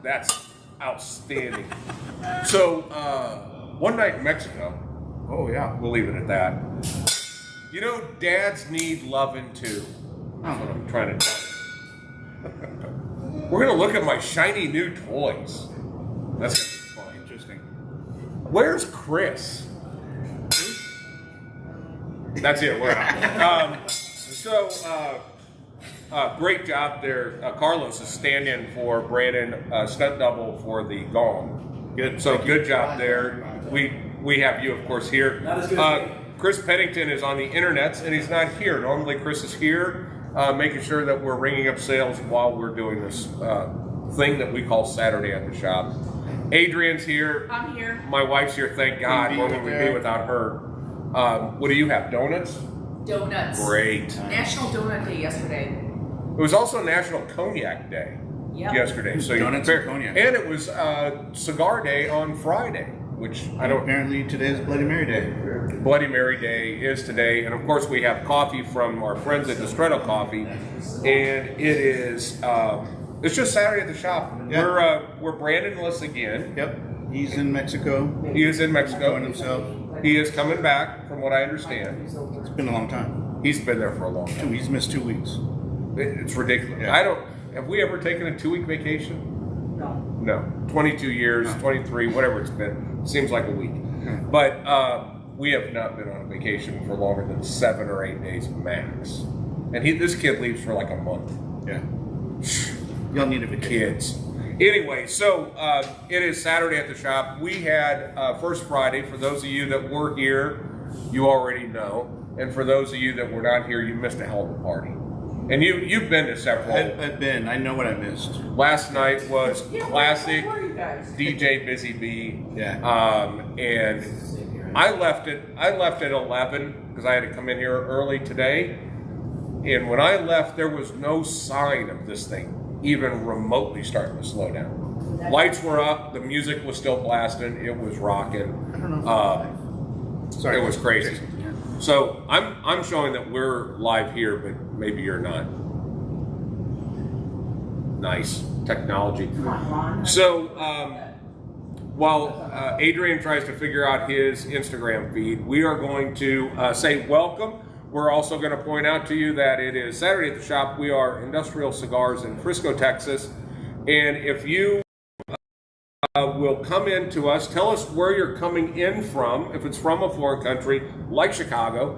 That's outstanding. So, one night in Mexico. Oh, yeah. We'll leave it at that. You know, dads need loving too. That's what I'm trying to tell you. We're going to look at my shiny new toys. That's going to be fun. Interesting. Where's Chris? That's it. We're out. Great job there. Carlos is standing for Brandon, stunt double for the gong. Good. So good job there. We have you, of course, here. Not as good as me. Chris Pennington is on the internets, and he's not here. Normally, Chris is here, making sure that we're ringing up sales while we're doing this thing that we call Saturday at the Shop. Adrian's here. I'm here. My wife's here, thank God. Where would we be without her? What do you have, donuts? Donuts. Great. National Donut Day yesterday. It was also National Cognac Day yesterday. So Donuts and cognac. And it was Cigar Day on Friday, which I don't... Apparently today is Bloody Mary Day. Bloody Mary Day is today. And of course we have coffee from our friends at Distretto Coffee. And it is... it's just Saturday at the Shop. Yeah. We're Brandon-less again. Yep. He's in Mexico. He is in Mexico. Enjoying himself. He is coming back, from what I understand. It's been a long time. He's been there for a long time. He's missed 2 weeks. It's ridiculous. Yeah. Have we ever taken a 2-week vacation? No. No. 22 years, 23, whatever it's been. Seems like a week. But we have not been on a vacation for longer than 7 or 8 days max. And this kid leaves for like a month. Yeah. Y'all need a vacation. Kids. Anyway, so it is Saturday at the Shop. We had First Friday. For those of you that were here, you already know. And for those of you that were not here, you missed a hell of a party. And you've been to several. I've been. I know what I missed. Last night was classic Where are you guys? DJ Busy Bee. Yeah. And I left at 11 because I had to come in here early today. And when I left, there was no sign of this thing even remotely starting to slow down. Lights were up, the music was still blasting, it was rocking. I don't know. Sorry. It was crazy. So I'm showing that we're live here, but maybe you're not. Nice technology. Come on, Ron. So while Adrian tries to figure out his Instagram feed, we are going to say welcome. We're also going to point out to you that it is Saturday at the Shop. We are Industrial Cigars in Frisco, Texas. And if you will come in to us, tell us where you're coming in from. If it's from a foreign country like Chicago,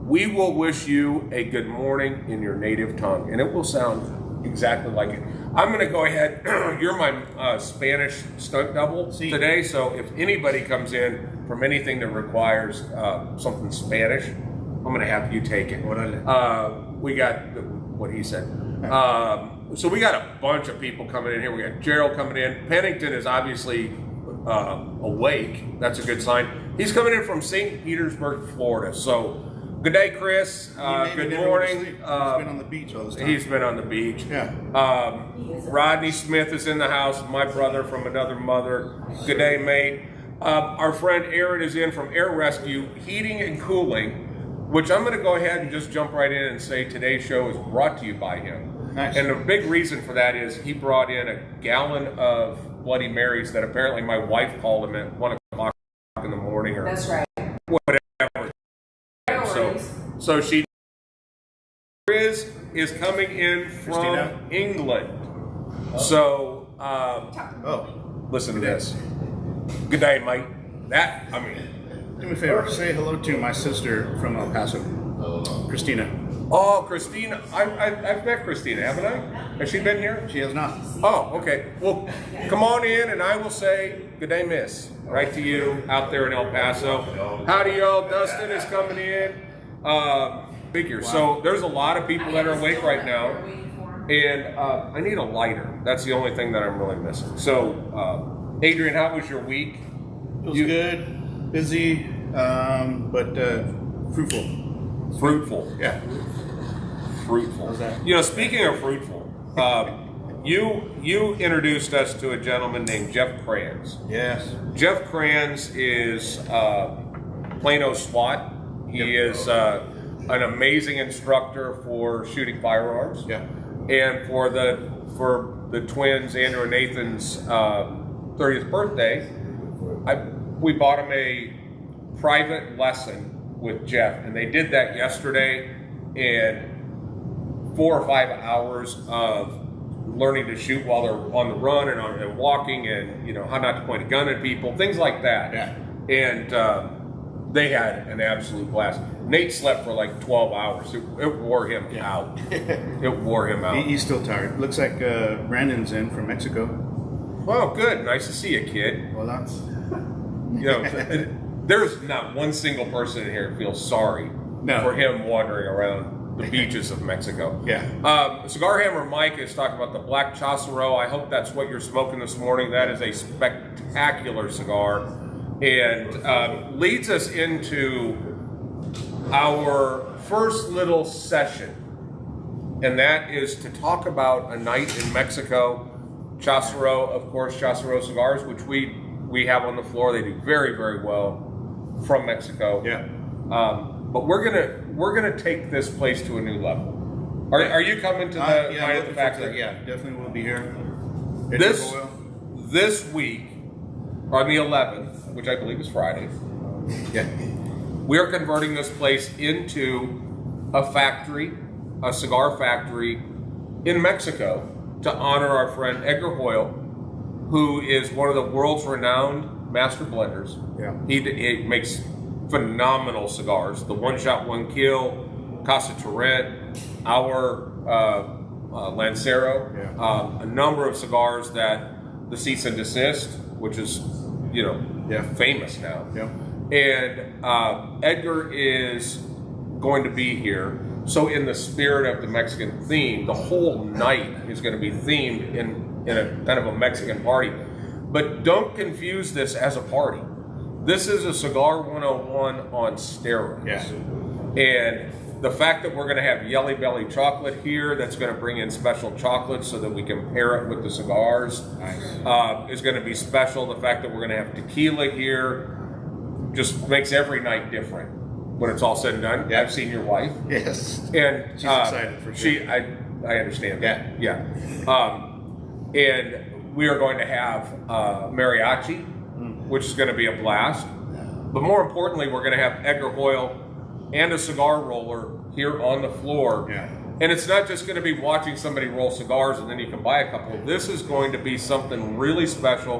we will wish you a good morning in your native tongue. And it will sound exactly like it. I'm going to go ahead. You're my Spanish stunt double today. So if anybody comes in from anything that requires something Spanish, I'm going to have you take it. We got what he said. So we got a bunch of people coming in here. We got Gerald coming in. Pennington is obviously awake. That's a good sign. He's coming in from St. Petersburg, Florida. So good day, Chris. Good morning. He's been on the beach all this time. He's been on the beach. Yeah. Rodney Smith is in the house. My brother from another mother. Good day, mate. Our friend Aaron is in from Air Rescue Heating and Cooling, which I'm going to go ahead and just jump right in and say today's show is brought to you by him. Nice. And the big reason for that is he brought in a gallon of Bloody Marys that apparently my wife called him at 1 o'clock in the morning or That's right. whatever. So she is coming in from Christina? England. So listen to this. Good day, mate. Do me a favor, say hello to my sister from El Paso, Christina. Oh, Christina. I've met Christina, haven't I? Has she been here? She has not. Oh, okay. Well, come on in and I will say, good day, miss. Right to you out there in El Paso. Howdy, y'all. Dustin is coming in. Figure. Wow. So there's a lot of people that are awake right now. And I need a lighter. That's the only thing that I'm really missing. So, Adrian, how was your week? It was good. Busy, but fruitful. Fruitful. Yeah. Fruitful. How's that? You know, speaking of fruitful, you introduced us to a gentleman named Jeff Kranz. Yes. Jeff Kranz is Plano SWAT. He is an amazing instructor for shooting firearms. Yeah. And for the twins, Andrew and Nathan's 30th birthday, we bought them a private lesson with Jeff, and they did that yesterday, and 4 or 5 hours of learning to shoot while they're on the run and walking, and how not to point a gun at people, things like that. Yeah. And they had an absolute blast. Nate slept for like 12 hours. It wore him out. It wore him out. He's still tired. Looks like Brandon's in from Mexico. Well, good. Nice to see you, kid. Well, that's... There's not one single person in here who feels sorry for him wandering around the beaches of Mexico. Yeah. Cigar Hammer Mike is talking about the Black Chasero. I hope that's what you're smoking this morning. That is a spectacular cigar, and leads us into our first little session, and that is to talk about a night in Mexico. Chasero, of course, Chasero cigars, which we have on the floor. They do very, very well from Mexico. Yeah. But we're gonna take this place to a new level. Are you coming to the night at the factory? Yeah, definitely will be here. This week, on the 11th, which I believe is Friday, we are converting this place into a factory, a cigar factory in Mexico, to honor our friend Edgar Hoyle, who is one of the world's renowned master blenders. Yeah. He makes phenomenal cigars. The One Shot, One Kill, Casa Torrent, our Lancero, a number of cigars that the Cease and Desist, which is, famous now. Yeah. And Edgar is going to be here. So in the spirit of the Mexican theme, the whole night is going to be themed in a kind of a Mexican party. But don't confuse this as a party. This is a Cigar 101 on steroids. Yeah. And the fact that we're going to have Yelly Belly chocolate here, that's going to bring in special chocolate so that we can pair it with the cigars, is going to be special. The fact that we're going to have tequila here just makes every night different when it's all said and done. Yeah. I've seen your wife. Yes. And she's excited for sure. I understand that. Yeah. And we are going to have mariachi, which is going to be a blast. But more importantly, we're going to have Edgar Hoyle and a cigar roller here on the floor. Yeah. And it's not just going to be watching somebody roll cigars and then you can buy a couple. This is going to be something really special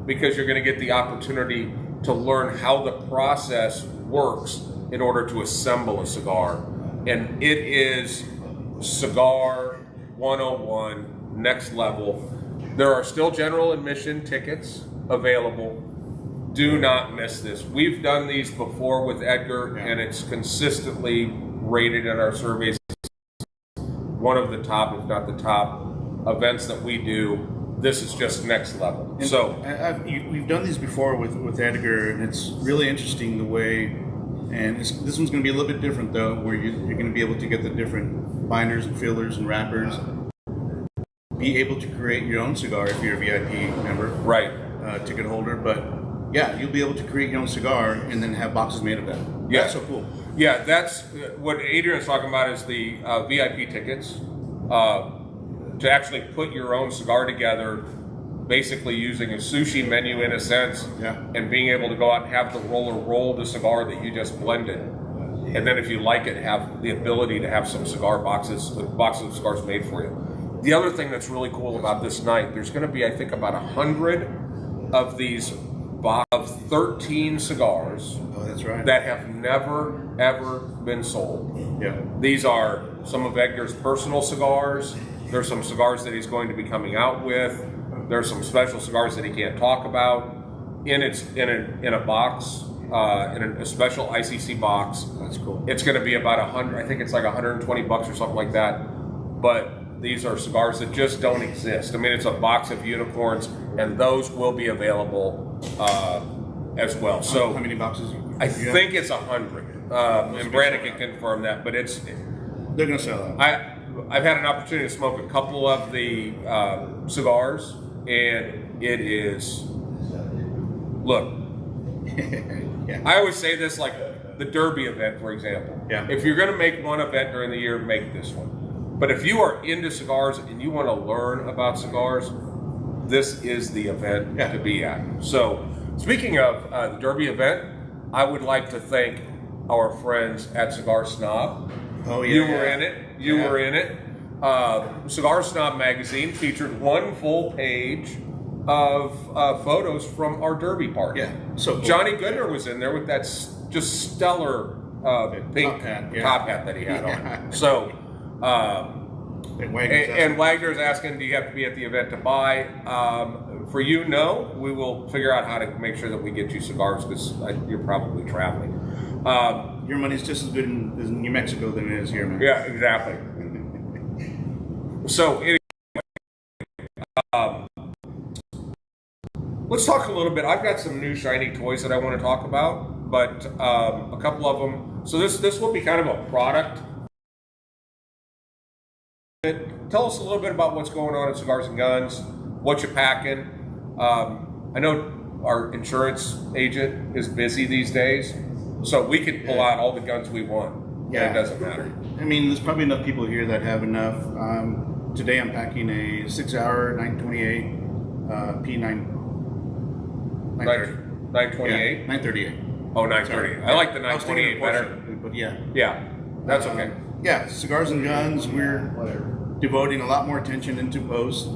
because you're going to get the opportunity to learn how the process works in order to assemble a cigar. And it is Cigar 101, next level. There are still general admission tickets available. Do not miss this. We've done these before with Edgar, and it's consistently rated in our surveys one of the top, if not the top, events that we do. This is just next level. And so we've done these before with Edgar, and it's really interesting the way. And this one's going to be a little bit different though, where you're going to be able to get the different binders and fillers and wrappers. Be able to create your own cigar if you're a VIP member, right? Ticket holder, but yeah, you'll be able to create your own cigar and then have boxes made of that. Yeah. That's so cool. Yeah, that's what Adrian's talking about is the VIP tickets to actually put your own cigar together, basically using a sushi menu in a sense, and being able to go out and have the roller roll the cigar that you just blended. And then if you like it, have the ability to have some boxes of cigars made for you. The other thing that's really cool about this night, there's going to be, I think, about 100 of these of 13 cigars that have never, ever been sold. Yeah. These are some of Edgar's personal cigars. There's some cigars that he's going to be coming out with. There's some special cigars that he can't talk about. In a box, in a special ICC box. That's cool. It's going to be about 100. I think it's like $120 or something like that. But these are cigars that just don't exist. I mean, it's a box of unicorns, and those will be available as well. So how many boxes? I think it's 100, and Brandon can confirm that. But they're going to sell out. I've had an opportunity to smoke a couple of the cigars, and it is. Look, I always say this, like the Derby event, for example. Yeah. If you're going to make one event during the year, make this one. But if you are into cigars and you want to learn about cigars, this is the event to be at. So, speaking of the Derby event, I would like to thank our friends at Cigar Snob. Oh, yeah. You were in it. You were in it. Cigar Snob magazine featured one full page of photos from our Derby party. Yeah, so cool. Johnny Goodner was in there with that just stellar pink top hat that he had on. So, and Wagner's asking, do you have to be at the event to buy? For you, no. We will figure out how to make sure that we get you cigars because you're probably traveling. Your money's just as good in New Mexico than it is here, man. Yeah, exactly. So, anyway, let's talk a little bit. I've got some new shiny toys that I want to talk about, but a couple of them. So this will be kind of a product. Tell us a little bit about what's going on at Cigars and Guns, what you're packing. I know our insurance agent is busy these days, so we can pull out all the guns we want. Yeah, it doesn't matter. I mean, there's probably enough people here that have enough. Today I'm packing a 6-hour 928 P9. 928? 938. Oh, 938. I like the 928 better. But yeah. Yeah, that's okay. Yeah, Cigars and Guns, we're devoting a lot more attention into posts.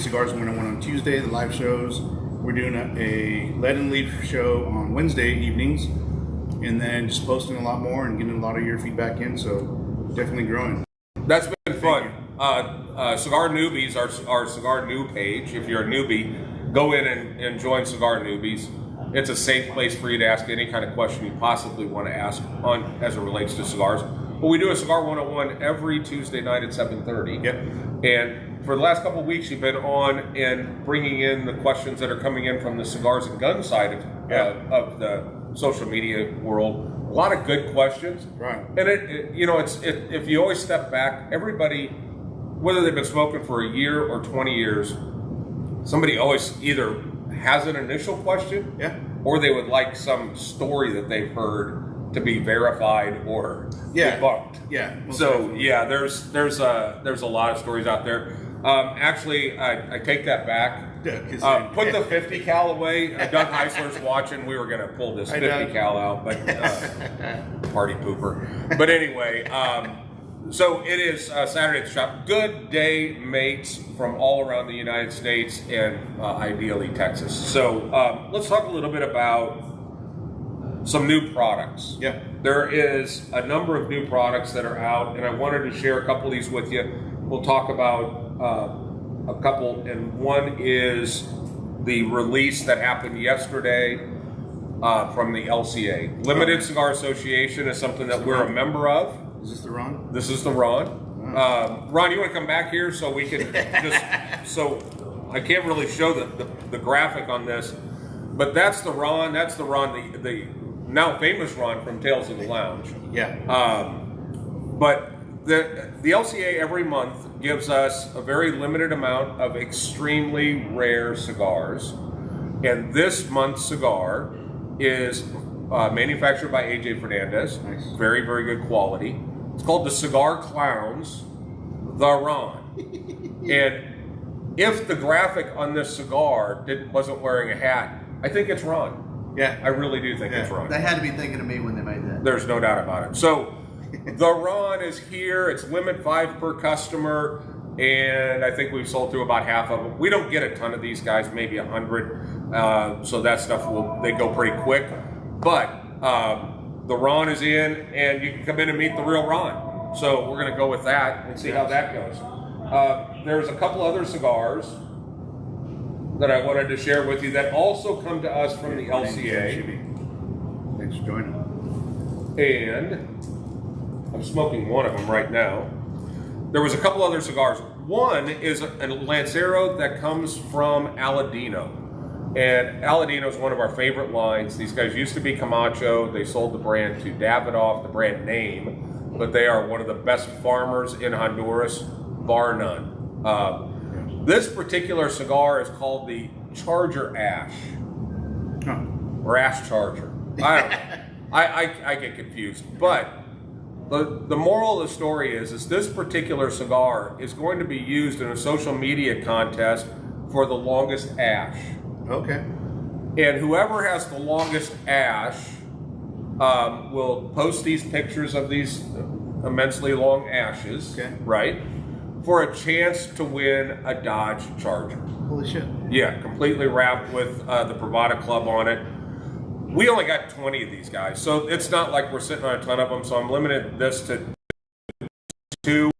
Cigars 101 on Tuesday, the live shows. We're doing a Lead and Leaf show on Wednesday evenings, and then just posting a lot more and getting a lot of your feedback in, so definitely growing. That's been fun. Cigar Newbies, our Cigar New page, if you're a newbie, go in and join Cigar Newbies. It's a safe place for you to ask any kind of question you possibly want to ask on as it relates to cigars. But we do a Cigar 101 every Tuesday night at 7:30. Yep. And for the last couple of weeks, you've been on and bringing in the questions that are coming in from the Cigars and Guns side of the social media world. A lot of good questions. Right. And if you always step back, everybody, whether they've been smoking for a year or 20 years, somebody always either has an initial question, or they would like some story that they've heard to be verified or debunked. Yeah. So there's a lot of stories out there. Actually, I take that back. Put the 50 cal away. Doug Heisler's watching. We were going to pull this 50 cal out, but party pooper. But anyway, so it is Saturday at the shop. Good day, mates from all around the United States and ideally Texas. So let's talk a little bit about some new products. Yeah. There is a number of new products that are out, and I wanted to share a couple of these with you. We'll talk about a couple, and one is the release that happened yesterday from the LCA. Limited Cigar Association is something that we're a member of. Is this the Ron? This is the Ron. Ron, you want to come back here so we can just, so I can't really show the graphic on this, but that's the Ron. That's the Ron, the now famous Ron from Tales of the Lounge. Yeah. But the LCA every month gives us a very limited amount of extremely rare cigars, and this month's cigar is manufactured by AJ Fernandez. Nice. Very, very good quality. It's called the Cigar Clowns, the Ron. And if the graphic on this cigar wasn't wearing a hat, I think it's Ron. Yeah. I really do think it's Ron. They had to be thinking of me when they made that. There's no doubt about it. So the Ron is here. It's limit 5 per customer, and I think we've sold through about half of them. We don't get a ton of these guys, maybe 100. So that stuff they go pretty quick. But the Ron is in, and you can come in and meet the real Ron. So we're going to go with that and see how that goes. There's a couple other cigars that I wanted to share with you that also come to us from the LCA. Thanks for joining. And I'm smoking one of them right now. There was a couple other cigars. One is a Lancero that comes from Aladino. And Aladino is one of our favorite lines. These guys used to be Camacho. They sold the brand to Davidoff, the brand name, but they are one of the best farmers in Honduras, bar none. This particular cigar is called the Charger Ash, or Ash Charger. I don't know. I get confused, but the moral of the story is this particular cigar is going to be used in a social media contest for the longest ash. Okay. And whoever has the longest ash will post these pictures of these immensely long ashes, Okay. right, for a chance to win a Dodge Charger. Holy shit. Yeah, completely wrapped with the Bravada Club on it. We only got 20 of these guys, so it's not like we're sitting on a ton of them, so I'm limiting this to 2.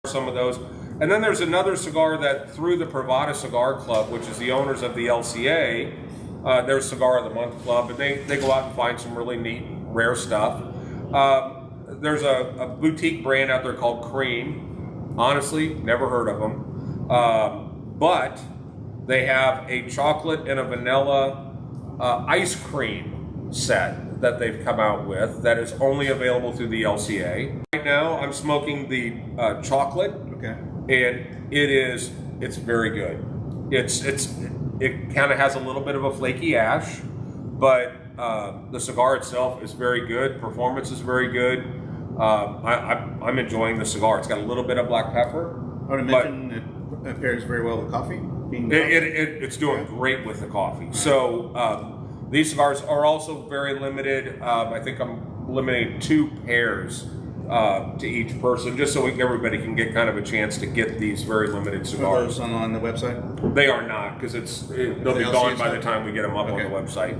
Some of those. And then there's another cigar that through the Bravada Cigar Club, which is the owners of the LCA, their Cigar of the Month Club, and they go out and find some really neat, rare stuff. There's a boutique brand out there called Cream. Honestly, never heard of them. But they have a chocolate and a vanilla ice cream set that they've come out with that is only available through the LCA. Right now, I'm smoking the chocolate, Okay. and it's very good. It kind of has a little bit of a flaky ash, but the cigar itself is very good. Performance is very good. I'm enjoying the cigar. It's got a little bit of black pepper. I would imagine it pairs very well with coffee. It's doing great with the coffee. So these cigars are also very limited. I think I'm limiting 2 pairs to each person, just so everybody can get kind of a chance to get these very limited Are cigars. those on the website? They are not, because they'll be LCA gone by the stuff? time we get them up Okay. on the website.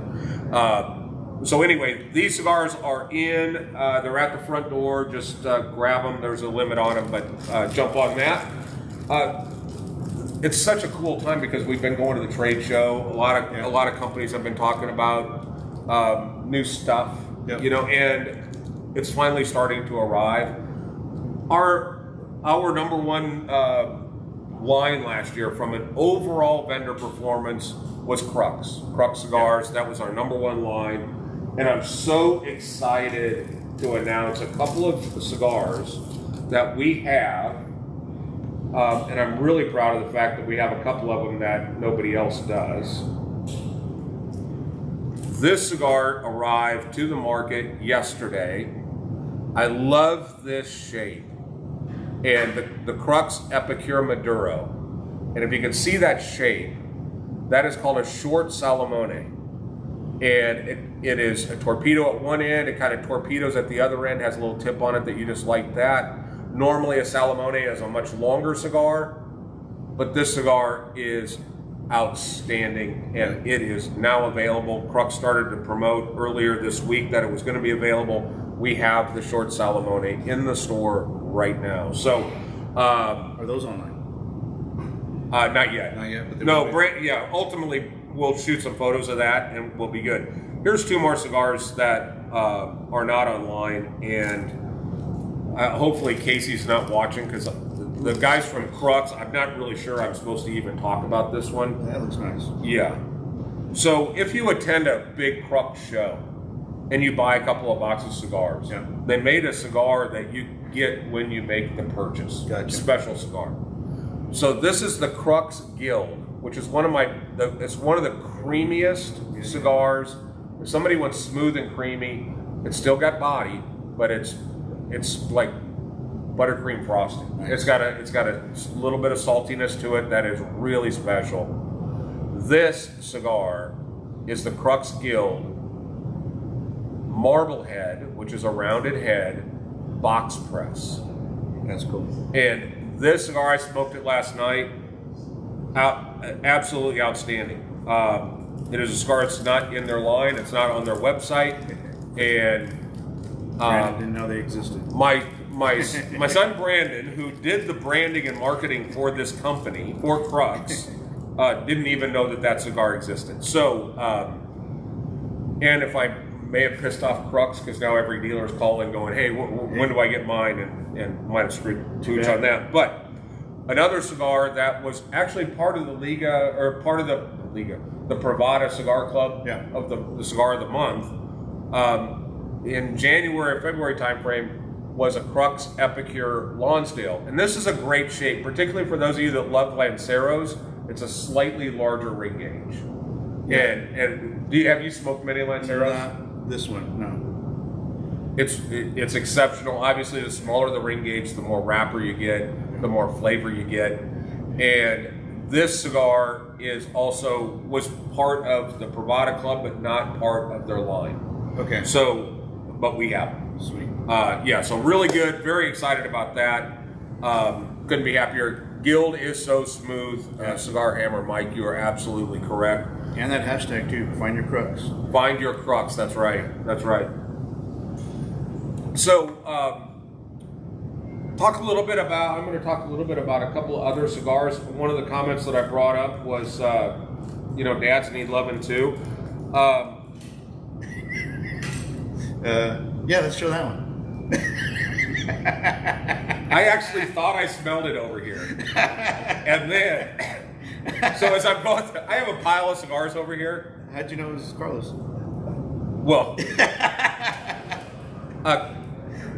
So anyway, these cigars are in. They're at the front door. Just grab them. There's a limit on them, but jump on that. It's such a cool time because we've been going to the trade show. A lot of companies have been talking about new stuff, Yep. and it's finally starting to arrive. Our number one line last year from an overall vendor performance was Crux Cigars. That was our number one line, and I'm so excited to announce a couple of cigars that we have, and I'm really proud of the fact that we have a couple of them that nobody else does. This cigar arrived to the market yesterday. I love this shape, and the Crux Epicure Maduro. And if you can see that shape, that is called a short Salamone. And it is a torpedo at one end, it kind of torpedoes at the other end, has a little tip on it that you just like that. Normally a Salamone is a much longer cigar, but this cigar is outstanding, and it is now available. Crux started to promote earlier this week that it was going to be available. We have the short Salamone in the store right now. So, Are those online? not yet. Not yet, but they're No, moving. ultimately we'll shoot some photos of that and we'll be good. Here's 2 more cigars that are not online, and hopefully Casey's not watching, because the guys from Crux, I'm not really sure I'm supposed to even talk about this one. That looks nice. Yeah. So if you attend a big Crux show and you buy a couple of boxes of cigars, Yeah. they made a cigar that you get when you make the purchase. Gotcha. Special cigar. So this is the Crux Guild, which is one of it's one of the creamiest cigars. If somebody wants smooth and creamy, it's still got body, but it's like buttercream frosting. Nice. It's got a little bit of saltiness to it that is really special. This cigar is the Crux Guild Marblehead, which is a rounded head box press. That's cool. And this cigar, I smoked it last night. Absolutely outstanding. It is a cigar that's not in their line. It's not on their website. And Brandon didn't know they existed. my son Brandon, who did the branding and marketing for this company, for Crux, didn't even know that cigar existed. So, and if I may have pissed off Crux, because now every dealer is calling going, hey, when do I get mine? And might have screwed tooch on that. But another cigar that was actually part of the Liga, or part of the Bravada Cigar Club, Yeah. of the Cigar of the Month, in January or February timeframe, was a Crux Epicure Lonsdale. And this is a great shape, particularly for those of you that love Lanceros. It's a slightly larger ring gauge. Yeah. And have you smoked many Lanceros? Not this one, no. It's exceptional. Obviously, the smaller the ring gauge, the more wrapper you get, the more flavor you get. And this cigar was part of the Pravada Club, but not part of their line. Okay. So, but we have it. Sweet. Yeah, so really good. Very excited about that. Couldn't be happier. Guild is so smooth. Cigar Hammer, Mike, you are absolutely correct. And that hashtag too. Find your crux. Find your crux. That's right. That's right. So, I'm going to talk a little bit about a couple of other cigars. One of the comments that I brought up was, dads need loving too. Yeah, let's show that one. I actually thought I smelled it over here. And then, so as I'm going through, I have a pile of cigars over here. How'd you know it was Carlos? Well,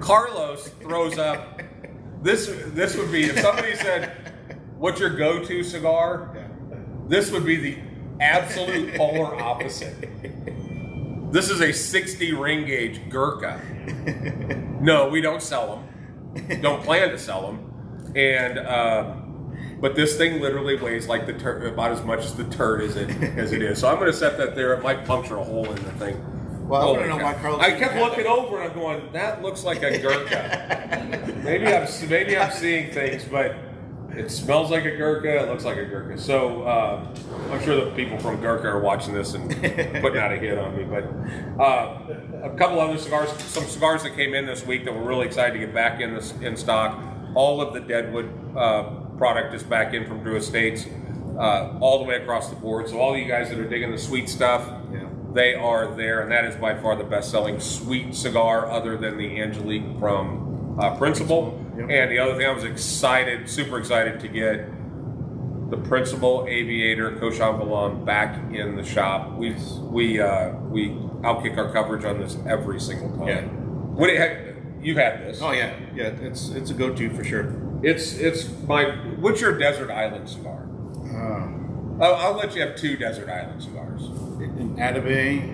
Carlos throws up, this would be, if somebody said, what's your go-to cigar? Yeah. This would be the absolute polar opposite. This is a 60 ring gauge Gurkha. No, we don't sell them. Don't plan to sell them. And but this thing literally weighs like the turd, about as much as the turd as it is. So I'm going to set that there. It might puncture a hole in the thing. Well, I want to know why Carlos. I kept looking over and I'm going, that looks like a Gurkha. maybe I'm seeing things, but it smells like a Gurkha. It looks like a Gurkha. So I'm sure the people from Gurkha are watching this and putting out a hit on me. But a couple other cigars, some cigars that came in this week that we're really excited to get back in stock. All of the Deadwood product is back in from Drew Estates, all the way across the board. So all you guys that are digging the sweet stuff, they are there, and that is by far the best-selling sweet cigar, other than the Angelique from Principal. Yep. And the other thing, I was super excited to get the Principal Aviator Cochamp Blanc back in the shop. We outkick our coverage on this every single time. Yeah. You've had this? Oh yeah, it's a go-to for sure. What's your desert island cigar? I'll let you have 2 desert island cigars. An Atabey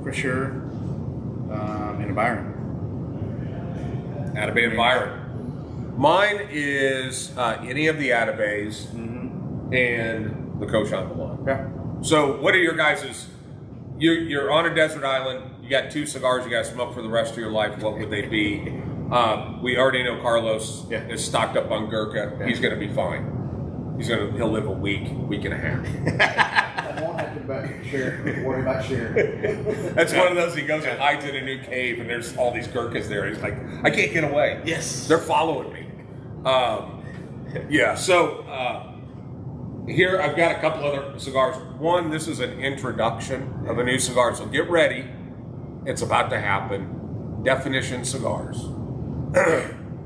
for sure, and a Byron. Atabey and Byron. Mine is any of the Atabeys and the Cochamp Blanc. Yeah. So what are your guys's? You're on a desert island. You got 2 cigars you got to smoke for the rest of your life. What would they be? We already know Carlos is stocked up on Gurkha. Yeah. He's going to be fine. He'll live a week and a half. I won't have to worry about sharing. That's one of those. He goes and hides in a new cave, and there's all these Gurkhas there. He's like, I can't get away. Yes, they're following me. So here I've got a couple other cigars. One, this is an introduction of a new cigar, so get ready. It's about to happen. Definition Cigars.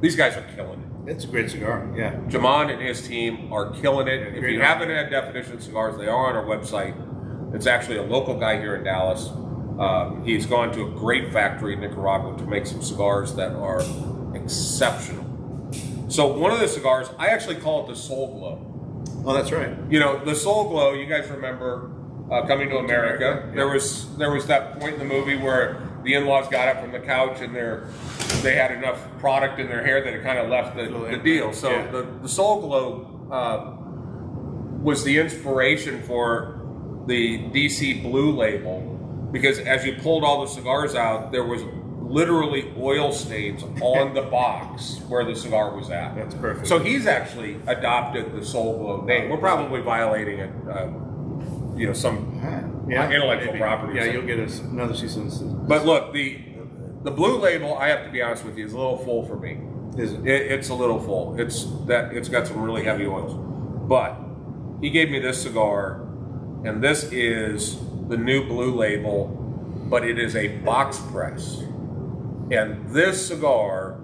These guys are killing it. It's a great cigar. Yeah. Jamon and his team are killing it. If you haven't had Definition Cigars, they are on our website. It's actually a local guy here in Dallas. He's gone to a great factory in Nicaragua to make some cigars that are exceptional. So one of the cigars, I actually call it the Soul Glow. Oh, that's right. You know, the Soul Glow, you guys remember Coming to America. Yeah. There was that point in the movie where the in-laws got up from the couch and they had enough product in their hair that it kind of left the deal. So the Soul Glow was the inspiration for the DC Blue label, because as you pulled all the cigars out, there was literally oil stains on the box where the cigar was at. That's perfect. So he's actually adopted the Soul Glow name. We're probably violating it, some intellectual property. Yeah, you'll get another season. But look, the blue label, I have to be honest with you, is a little full for me. Is it? It's a little full. It's got some really heavy oils. But he gave me this cigar, and this is the new blue label, but it is a box press. And this cigar,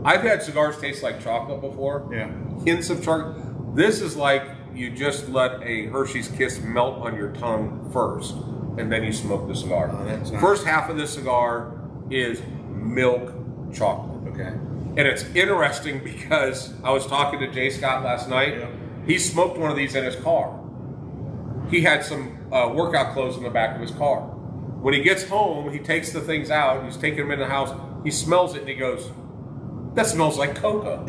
I've had cigars taste like chocolate before. Yeah. Hints of chocolate. This is like you just let a Hershey's Kiss melt on your tongue first, and then you smoke the cigar. Oh, that's nice. First half of this cigar is milk chocolate. Okay. And it's interesting because I was talking to Jay Scott last night. Yeah. He smoked one of these in his car. he had some workout clothes in the back of his car. When he gets home, he takes the things out, he's taking them in the house, he smells it, and he goes, that smells like cocoa.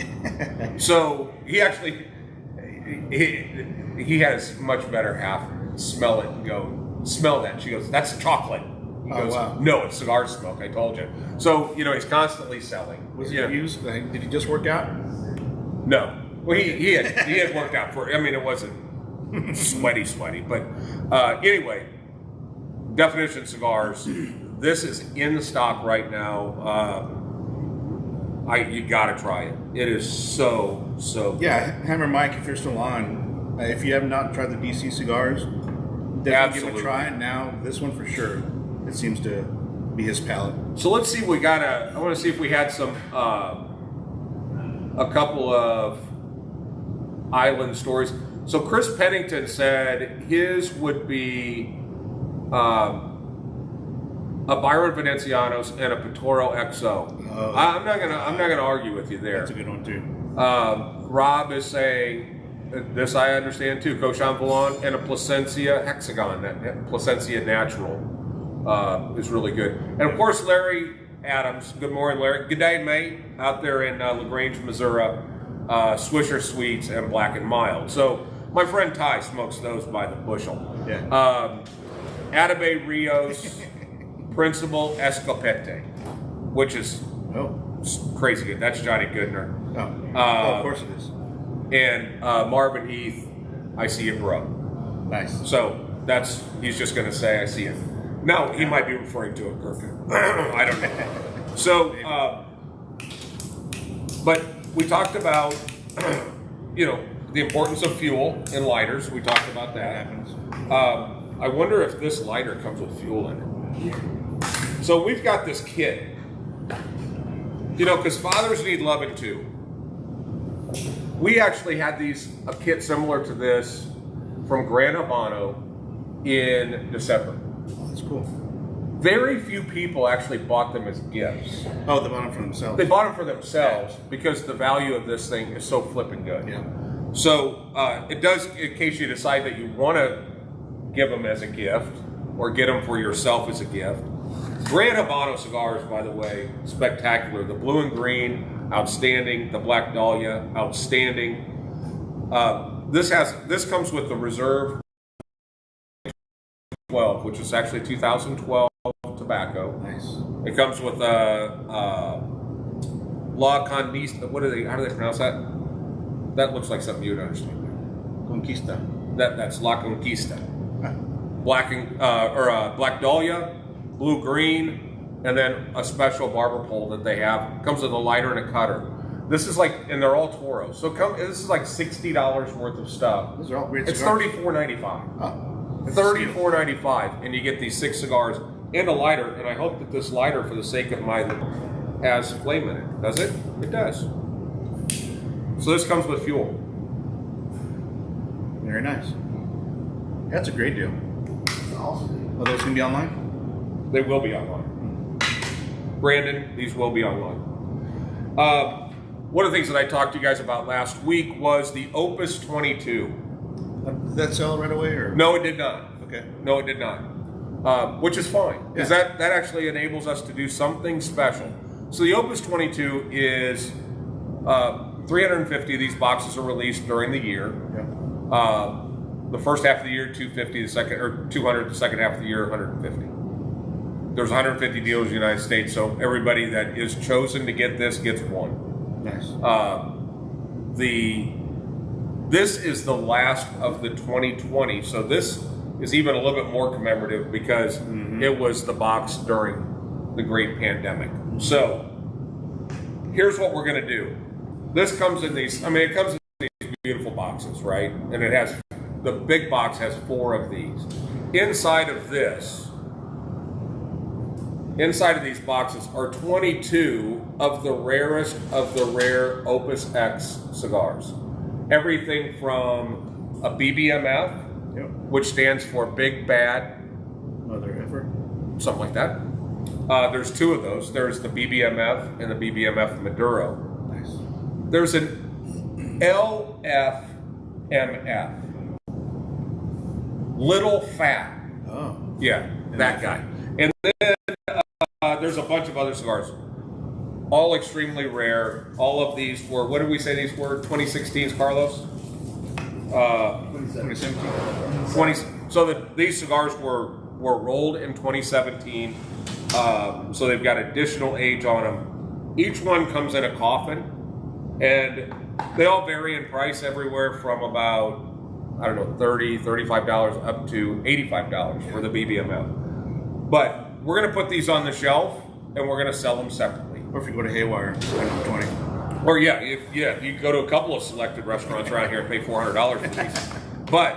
So he actually, he had his much better half smell it and go, smell that. She goes, that's chocolate. He goes, wow. no, it's cigar smoke, I told you. So, he's constantly selling. Was he used? Did he just work out? No. Well, he had worked out for, it wasn't sweaty, but anyway, Definition Cigars, this is in stock right now. You gotta try it. It is so good. Yeah, Hammer Mike, if you're still on, if you have not tried the DC cigars, definitely give it a try. Now, this one for sure, it seems to be his palate. So let's see. I want to see if we had some a couple of island stories. So Chris Pennington said his would be a Byron Venezianos and a Pitoro XO. I'm not gonna argue with you there. That's a good one too. Rob is saying this I understand too. Cochamp Vallon and a Plasencia Hexagon. That Plasencia Natural is really good. And of course Larry Adams. Good morning, Larry. Good day, mate. Out there in LaGrange, Missouri. Swisher Sweets and Black and Mild. So my friend Ty smokes those by the bushel. Yeah. Atabey Rios Principal Escopete, which is crazy good. That's Johnny Goodner. Of course it is. And Marvin Heath, I see it, bro. Nice. So he's just going to say, I see it. No, he might be referring to a gherkin. I don't know. So, but we talked about, the importance of fuel in lighters. We talked about that. I wonder if this lighter comes with fuel in it. So we've got this kit. Because fathers need loving too. We actually had a kit similar to this from Gran Habano in December. Oh, that's cool. Very few people actually bought them as gifts. Oh, they bought them for themselves. They bought them for themselves because the value of this thing is so flippin' good. Yeah. So it does, in case you decide that you want to give them as a gift or get them for yourself as a gift. Gran Habano cigars, by the way, spectacular. The blue and green, outstanding. The Black Dahlia, outstanding. This comes with the Reserve 12, which is actually 2012 tobacco. Nice. It comes with La Conquista. How do they pronounce that? That looks like something you'd understand. Conquista. That's La Conquista. Black Dahlia, blue green, and then a special barber pole that they have. Comes with a lighter and a cutter. This is and they're all Toros. So this is like $60 worth of stuff. Those are all great It's cigars. $34.95. Oh, $34.95, and you get these 6 cigars and a lighter. And I hope that this lighter, for the sake of has flame in it. Does it? It does. So this comes with fuel. Very nice. That's a great deal. Awesome. Are those going to be online? They will be online. Brandon, these will be online. One of the things that I talked to you guys about last week was the Opus 22. Did that sell right away? Or? No, it did not. Okay. No, it did not. Which is fine, because that actually enables us to do something special. So the Opus 22 is 350 of these boxes are released during the year. Yeah. The first half of the year, 250. The second, or 200. The second half of the year, 150. There's 150 dealers in the United States, so everybody that is chosen to get this gets one. Nice. This is the last of the 2020, so this is even a little bit more commemorative because it was the box during the great pandemic. So here's what we're going to do. This comes in these, it comes in these beautiful boxes, right? And it has, the big box has 4 of these. Inside of these boxes are 22 of the rarest of the rare Opus X cigars. Everything from a BBMF, which stands for Big Bad Mother Effer. Something like that. There's 2 of those. There's the BBMF and the BBMF Maduro. Nice. There's an LFMF. Little Fat. Oh. Yeah, that guy. And then there's a bunch of other cigars, all extremely rare. All of these were, what did we say these were? 2016s, Carlos? 2017. 20. So these cigars were rolled in 2017. So they've got additional age on them. Each one comes in a coffin, and they all vary in price, everywhere from about, I don't know, $30, $35 up to $85 for the BBML. But we're going to put these on the shelf, and we're going to sell them separately. Or if you go to Haywire, spend 20. Or if you go to a couple of selected restaurants around here and pay $400 for these. But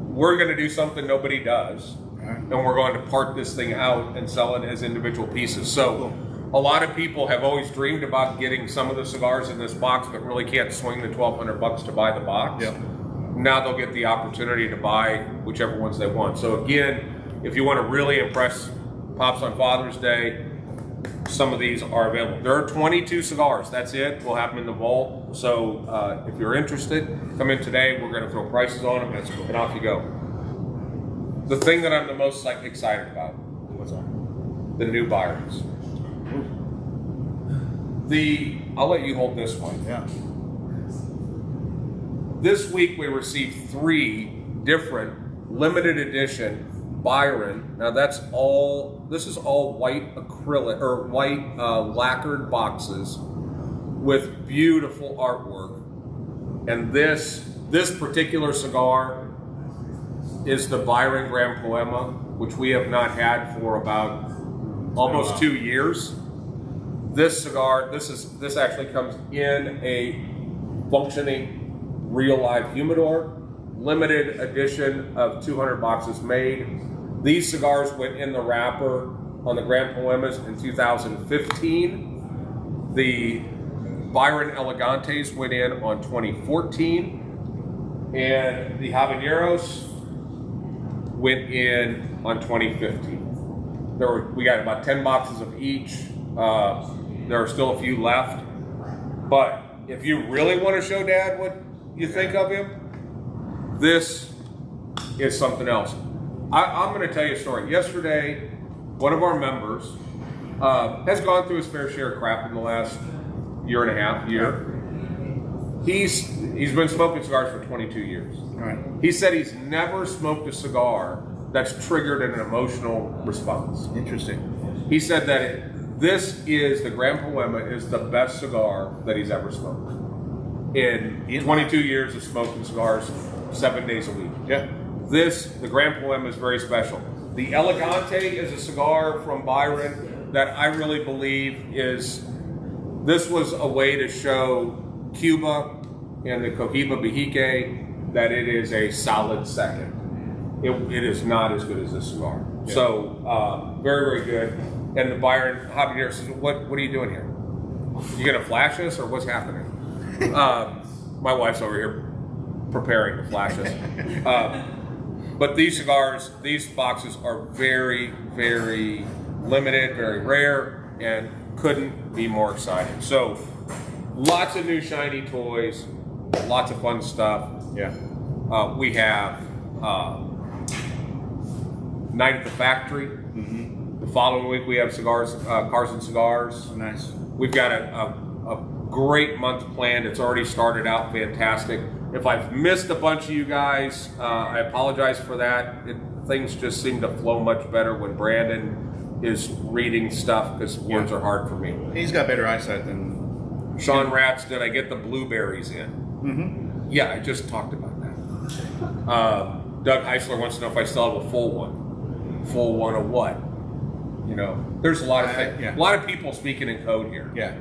we're going to do something nobody does, and we're going to part this thing out and sell it as individual pieces. So a lot of people have always dreamed about getting some of the cigars in this box, but really can't swing the $1,200 to buy the box. Yep. Now they'll get the opportunity to buy whichever ones they want. So again, if you want to really impress Pops on Father's Day, some of these are available. There are 22 cigars. That's it. We'll have them in the vault. So if you're interested, come in today. We're going to throw prices on them, and off you go. The thing that I'm the most excited about, What's that? the new Byrons. I'll let you hold this one. Yeah. This week we received 3 different limited edition Byron. Now this is all white acrylic or white lacquered boxes with beautiful artwork. And this particular cigar is the Byron Grand Poema, which we have not had for about almost 2 years. This cigar, this actually comes in a functioning real live humidor, limited edition of 200 boxes made. These cigars went in the wrapper on the Grand Poemas in 2015. The Byron Elegantes went in on 2014, and the Habaneros went in on 2015. We got about 10 boxes of each. There are still a few left, but if you really want to show Dad what you think of him, this is something else. I'm going to tell you a story. Yesterday, one of our members has gone through his fair share of crap in the last year and a half. He's been smoking cigars for 22 years. All right. He said he's never smoked a cigar that's triggered an emotional response. Interesting. He said that the Grand Poema is the best cigar that he's ever smoked. In 22 years of smoking cigars 7 days a week. Yeah. The Grand Poema is very special. The Elegante is a cigar from Byron that I really believe this was a way to show Cuba and the Cohiba Bihique that it is a solid second. It is not as good as this cigar. Yeah. So, very, very good. And the Byron Habanero says, what are you doing here? You gonna flash us or what's happening? My wife's over here preparing to flash us. But these boxes are very, very limited, very rare, and couldn't be more exciting. So, lots of new shiny toys, lots of fun stuff. Yeah. We have Night at the Factory. Mm-hmm. The following week we have Cars and Cigars. Oh, nice. We've got a great month planned. It's already started out fantastic. If I've missed a bunch of you guys, I apologize for that. Things just seem to flow much better when Brandon is reading stuff because words are hard for me. He's got better eyesight than Sean Ratz, did I get the blueberries in? Mm-hmm. Yeah, I just talked about that. Doug Heisler wants to know if I still have a full one. Full one of what? You know, there's a lot of a lot of people speaking in code here. Yeah.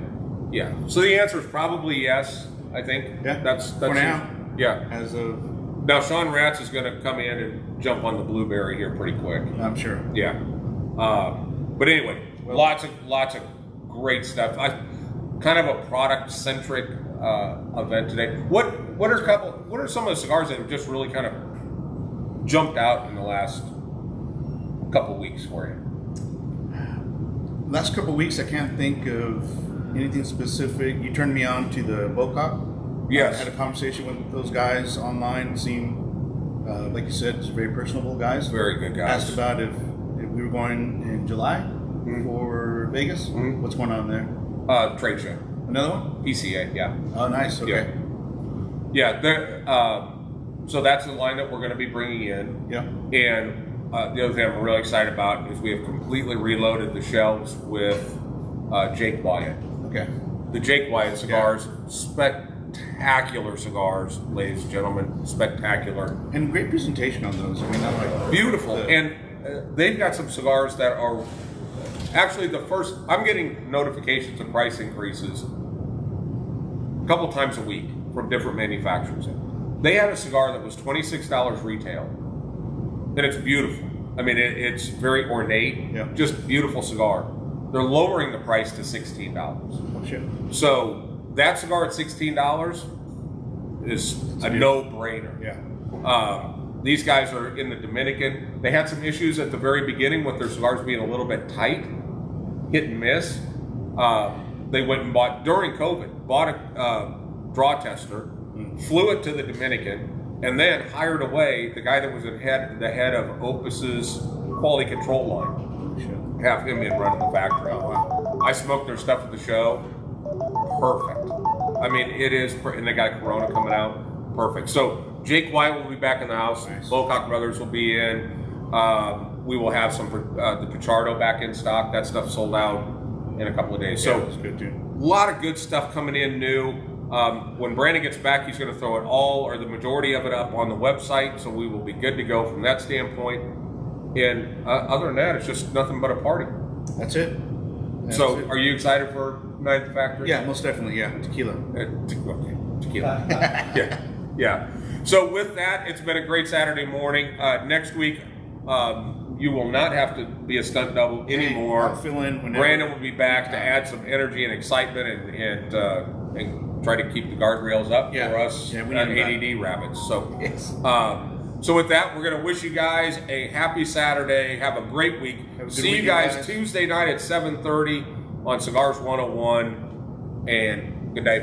Yeah. So the answer is probably yes. I think. Yeah. That's for now. Yeah. As of now, Sean Ratz is going to come in and jump on the blueberry here pretty quick. I'm sure. Yeah. But anyway, lots of great stuff. Kind of a product centric event today. What are some of the cigars that have just really kind of jumped out in the last couple weeks for you? Last couple of weeks, I can't think of anything specific. You turned me on to the Bocock. Yes. I had a conversation with those guys online. Seemed Like you said, it's very personable guys. Very good guys. Asked about if we were going in July for Vegas. What's going on there? Trade show. Another one? PCA, yeah. Oh, nice. Okay. Yeah. So that's the line that we're going to be bringing in. Yeah. And the other thing I'm really excited about is we have completely reloaded the shelves with Jake Wyatt. Okay. The Jake Wyatt cigars, spectacular cigars, ladies and gentlemen, spectacular. And great presentation on those. I mean, I like Beautiful. And they've got some cigars that are actually I'm getting notifications of price increases a couple times a week from different manufacturers. They had a cigar that was $26 retail, and it's beautiful. I mean, it's very ornate, just beautiful cigar. They're lowering the price to $16. Oh, shit. So that cigar at $16 is a no-brainer. Yeah. These guys are in the Dominican. They had some issues at the very beginning with their cigars being a little bit tight, hit and miss. They went and during COVID, bought a draw tester, flew it to the Dominican, and then hired away the guy that was the head of Opus's quality control line. Have him in running the factory. I smoked their stuff at the show. Perfect. I mean, it is, and they got Corona coming out. Perfect. So Jake White will be back in the house. Nice. Bocock Brothers will be in. We will have some the Pichardo back in stock. That stuff sold out in a couple of days. So that's good too. A lot of good stuff coming in new. When Brandon gets back, he's going to throw it all or the majority of it up on the website, so we will be good to go from that standpoint. And other than that, it's just nothing but a party. That's it. So, are you excited for Night at the Factory? Yeah, most definitely. Yeah, tequila. Okay, tequila. yeah. So with that, it's been a great Saturday morning. Next week, you will not have to be a stunt double anymore. I'll fill in whenever. Brandon will be back to add some energy and excitement and try to keep the guardrails up for us ADD rabbits. So, yes. So with that, we're going to wish you guys a happy Saturday. Have a great week. See you guys Tuesday night at 7:30 on Cigars 101. And good night.